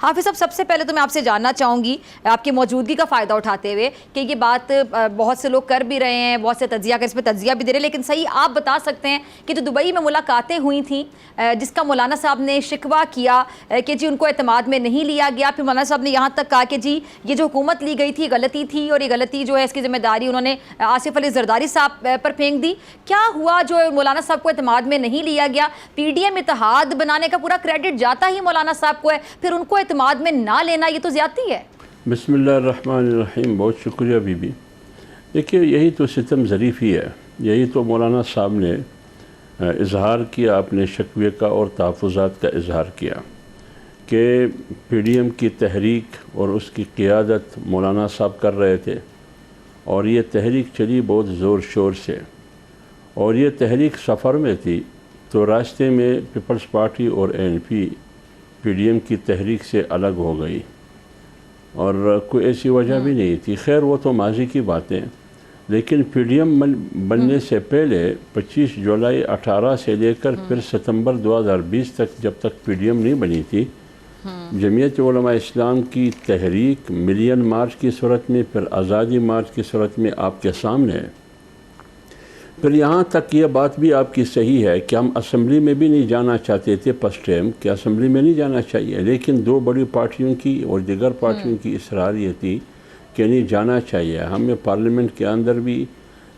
حافظ صاحب، سب سے پہلے تو میں آپ سے جاننا چاہوں گی آپ کی موجودگی کا فائدہ اٹھاتے ہوئے کہ یہ بات بہت سے لوگ کر بھی رہے ہیں، بہت سے تجزیہ کر اس پہ تجزیہ بھی دے رہے ہیں، لیکن صحیح آپ بتا سکتے ہیں کہ جو دبئی میں ملاقاتیں ہوئی تھیں جس کا مولانا صاحب نے شکوہ کیا کہ جی ان کو اعتماد میں نہیں لیا گیا، پھر مولانا صاحب نے یہاں تک کہا کہ جی یہ جو حکومت لی گئی تھی غلطی تھی اور یہ غلطی جو ہے اس کی ذمہ داری انہوں نے آصف علی زرداری صاحب پر پھینک دی، کیا ہوا جو مولانا صاحب کو اعتماد میں نہیں لیا گیا؟ پی ڈی ایم اتحاد بنانے کا پورا کریڈٹ جاتا ہی مولانا صاحب کو ہے، پھر ان کو اعتماد میں نہ لینا یہ تو زیادتی ہے۔ بسم اللہ الرحمن الرحیم، بہت شکریہ بی بی۔ دیکھیے یہی تو ستم ظریفی ہے، یہی تو مولانا صاحب نے اظہار کیا، اپنے شکوے کا اور تحفظات کا اظہار کیا کہ پی ڈی ایم کی تحریک اور اس کی قیادت مولانا صاحب کر رہے تھے، اور یہ تحریک چلی بہت زور شور سے، اور یہ تحریک سفر میں تھی تو راستے میں پیپلز پارٹی اور این پی ڈی ایم کی تحریک سے الگ ہو گئی، اور کوئی ایسی وجہ بھی نہیں تھی۔ خیر وہ تو ماضی کی باتیں، لیکن پی ڈی ایم بننے سے پہلے 25 جولائی 18 سے لے کر پھر ستمبر 2020 تک جب تک پی ڈی ایم نہیں بنی تھی، جمعیت علماء اسلام کی تحریک ملین مارچ کی صورت میں، پھر آزادی مارچ کی صورت میں آپ کے سامنے ہے۔ پھر یہاں تک یہ بات بھی آپ کی صحیح ہے کہ ہم اسمبلی میں بھی نہیں جانا چاہتے تھے فرسٹ ٹائم، کہ اسمبلی میں نہیں جانا چاہیے، لیکن دو بڑی پارٹیوں کی اور دیگر پارٹیوں کی اصرار یہ تھی کہ نہیں جانا چاہیے، ہمیں پارلیمنٹ کے اندر بھی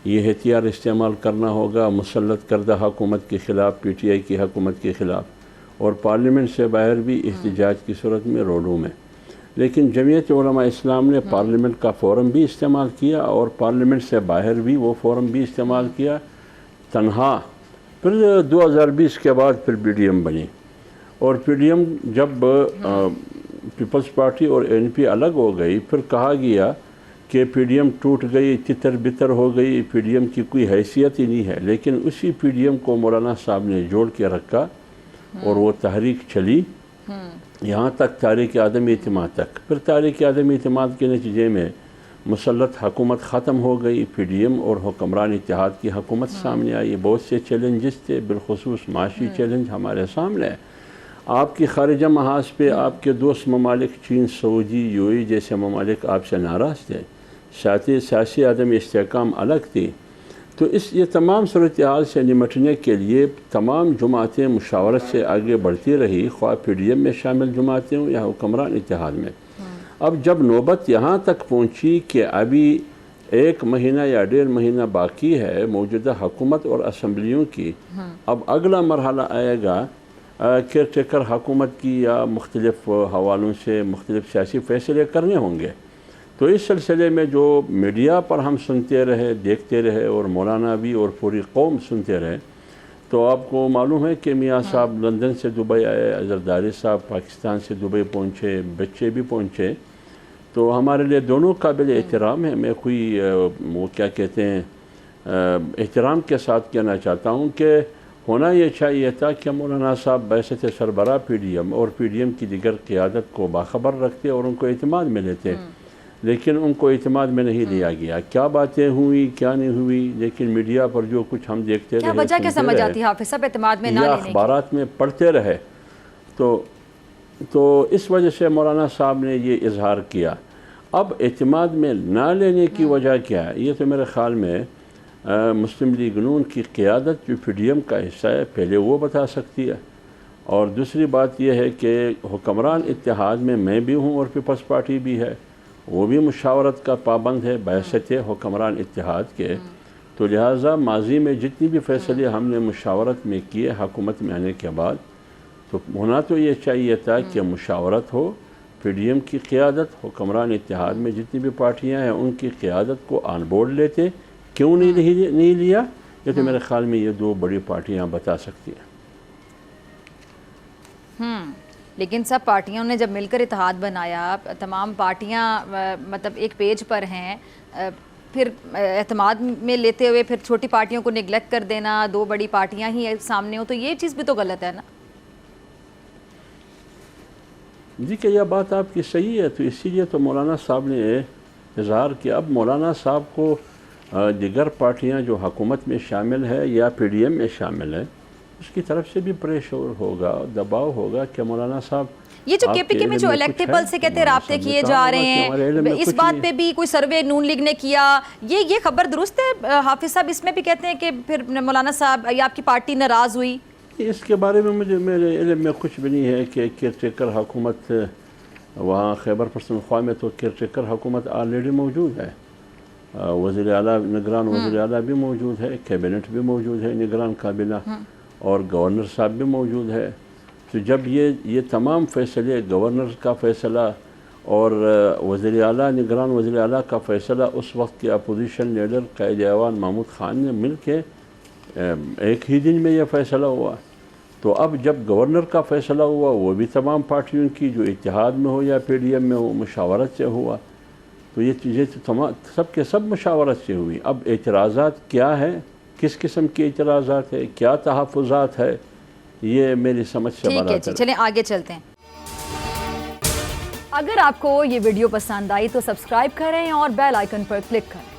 یہ ہتھیار استعمال کرنا ہوگا مسلط کردہ حکومت کے خلاف، پی ٹی آئی کی حکومت کے خلاف، اور پارلیمنٹ سے باہر بھی احتجاج کی صورت میں روڈوں میں۔ لیکن جمعیت علماء اسلام نے پارلیمنٹ کا فورم بھی استعمال کیا اور پارلیمنٹ سے باہر بھی وہ فورم بھی استعمال کیا تنہا۔ پھر 2020 کے بعد پھر پی ڈی ایم بنی، اور پی ڈی ایم جب پیپلز پارٹی اور این پی الگ ہو گئی، پھر کہا گیا کہ پی ڈی ایم ٹوٹ گئی، تتر بتر ہو گئی، پی ڈی ایم کی کوئی حیثیت ہی نہیں ہے، لیکن اسی پی ڈی ایم کو مولانا صاحب نے جوڑ کے رکھا اور وہ تحریک چلی یہاں تک تاریخ عدم اعتماد تک۔ پھر تاریخ عدم اعتماد کے نتیجے میں مسلط حکومت ختم ہو گئی، پی ڈی ایم اور حکمران اتحاد کی حکومت سامنے آئی، بہت سے چیلنجز تھے، بالخصوص معاشی چیلنج ہمارے سامنے ہے۔ آپ کی خارجہ محاذ پہ آپ کے دوست ممالک چین، سعودی، یو اے جیسے ممالک آپ سے ناراض تھے، سیاسی عدم استحکام الگ تھی، تو یہ تمام صورتحال سے نمٹنے کے لیے تمام جماعتیں مشاورت سے آگے بڑھتی رہی، خواہ پی ڈی ایم میں شامل جماعتیں ہوں یا حکمران اتحاد میں۔ اب جب نوبت یہاں تک پہنچی کہ ابھی 1 مہینہ یا 1.5 مہینہ باقی ہے موجودہ حکومت اور اسمبلیوں کی، اب اگلا مرحلہ آئے گا کیئر ٹیکر حکومت کی، یا مختلف حوالوں سے مختلف سیاسی فیصلے کرنے ہوں گے۔ تو اس سلسلے میں جو میڈیا پر ہم سنتے رہے، دیکھتے رہے، اور مولانا بھی اور پوری قوم سنتے رہے، تو آپ کو معلوم ہے کہ میاں صاحب لندن سے دبئی آئے، زرداری صاحب پاکستان سے دبئی پہنچے، بچے بھی پہنچے، تو ہمارے لیے دونوں قابل احترام ہیں۔ میں کوئی وہ کیا کہتے ہیں احترام کے ساتھ کہنا چاہتا ہوں کہ ہونا یہ چاہیے تھا کہ مولانا صاحب بحیثیت سربراہ پی ڈی ایم اور پی ڈی ایم کی دیگر قیادت کو باخبر رکھتے اور ان کو اعتماد میں لیتے، لیکن ان کو اعتماد میں نہیں لیا گیا۔ کیا باتیں ہوئی کیا نہیں ہوئی، لیکن میڈیا پر جو کچھ ہم دیکھتے رہے، کیا وجہ کیا سمجھ آتی ہے حافظ صاحب اعتماد میں نہ یا لینے کی؟ اخبارات میں پڑھتے رہے، تو اس وجہ سے مولانا صاحب نے یہ اظہار کیا۔ اب اعتماد میں نہ لینے کی وجہ کیا ہے، یہ تو میرے خیال میں مسلم لیگ نون کی قیادت جو پی ڈی ایم کا حصہ ہے پہلے وہ بتا سکتی ہے، اور دوسری بات یہ ہے کہ حکمران اتحاد میں میں بھی ہوں اور پیپلز پارٹی بھی ہے، وہ بھی مشاورت کا پابند ہے بحیثیت حکمران اتحاد کے، تو لہٰذا ماضی میں جتنی بھی فیصلے ہم نے مشاورت میں کیے حکومت میں آنے کے بعد، تو ہونا تو یہ چاہیے تھا کہ مشاورت ہو، پی ڈی ایم کی قیادت، حکمران اتحاد میں جتنی بھی پارٹیاں ہیں ان کی قیادت کو آن بورڈ لیتے، کیوں نہیں لیا؟ یہ تو میرے خیال میں یہ دو بڑی پارٹیاں بتا سکتی ہیں۔ لیکن سب پارٹیوں نے جب مل کر اتحاد بنایا، تمام پارٹیاں مطلب ایک پیج پر ہیں، پھر اعتماد میں لیتے ہوئے پھر چھوٹی پارٹیوں کو نگلیکٹ کر دینا، دو بڑی پارٹیاں ہی سامنے ہوں، تو یہ چیز بھی تو غلط ہے نا؟ جی کہ یہ بات آپ کی صحیح ہے، تو اسی لیے تو مولانا صاحب نے اظہار کیا۔ اب مولانا صاحب کو دیگر پارٹیاں جو حکومت میں شامل ہے یا پی ڈی ایم میں شامل ہے، اس کی طرف سے بھی پریشر ہوگا، دباؤ ہوگا کہ مولانا صاحب یہ جو KPK میں جو الیکٹیبل سے کہتے ہیں رابطے کیے جا رہے ہیں، اس بات پہ بھی کوئی سروے نون لیگ نے کیا، یہ خبر درست ہے حافظ صاحب؟ اس میں بھی کہتے ہیں کہ پھر مولانا صاحب یا آپ کی پارٹی ناراض ہوئی؟ اس کے بارے میں میرے علم میں کچھ بھی نہیں ہے کہ کیئر ٹیکر حکومت وہاں خیبر پختونخوا میں تو کیئر ٹیکر حکومت آلریڈی موجود ہے، وزیر اعلیٰ نگران وزیر اعلیٰ بھی موجود ہے، کیبنٹ بھی موجود ہے نگران کابینہ، اور گورنر صاحب بھی موجود ہے۔ تو جب یہ تمام فیصلے گورنر کا فیصلہ اور وزیر اعلیٰ نگران وزیر اعلیٰ کا فیصلہ اس وقت کے اپوزیشن لیڈر قائد ایوان محمود خان نے مل کے ایک ہی دن میں یہ فیصلہ ہوا، تو اب جب گورنر کا فیصلہ ہوا وہ بھی تمام پارٹیوں کی جو اتحاد میں ہو یا PDM میں ہو مشاورت سے ہوا، تو یہ چیزیں تمام سب کے سب مشاورت سے ہوئی۔ اب اعتراضات کیا ہے، کس قسم کے اعتراضات ہے، کیا تحفظات ہے، یہ میری سمجھ سے ٹھیک ہے جی، چلیں آگے چلتے ہیں۔ اگر آپ کو یہ ویڈیو پسند آئی تو سبسکرائب کریں اور بیل آئیکن پر کلک کریں۔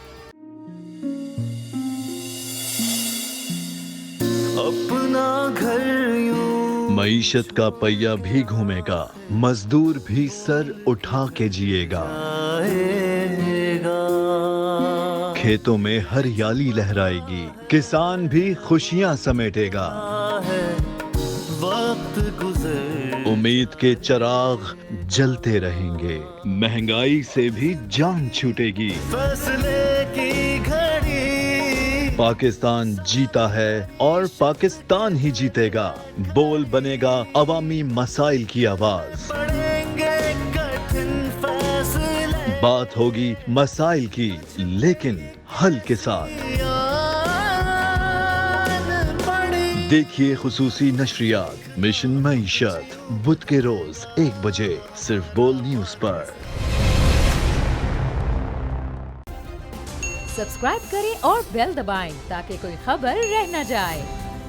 اپنا گھر یوں معیشت کا پہیہ بھی گھومے گا، مزدور بھی سر اٹھا کے جیے گا، آئے گا، کھیتوں میں ہریالی لہرائے گی، کسان بھی خوشیاں سمیٹے گا، ہے وقت گزر، امید کے چراغ جلتے رہیں گے، مہنگائی سے بھی جان چھوٹے گی، فیصلے کی گھڑی، پاکستان جیتا ہے اور پاکستان ہی جیتے گا، بول بنے گا عوامی مسائل کی آواز، پڑیں گے کٹھن فیصلے، بات ہوگی مسائل کی لیکن حل کے ساتھ۔ دیکھیے خصوصی نشریات مشن معیشت بدھ کے روز 1 بجے صرف بول نیوز پر۔ سبسکرائب کریں اور بیل دبائیں تاکہ کوئی خبر رہ نہ جائے۔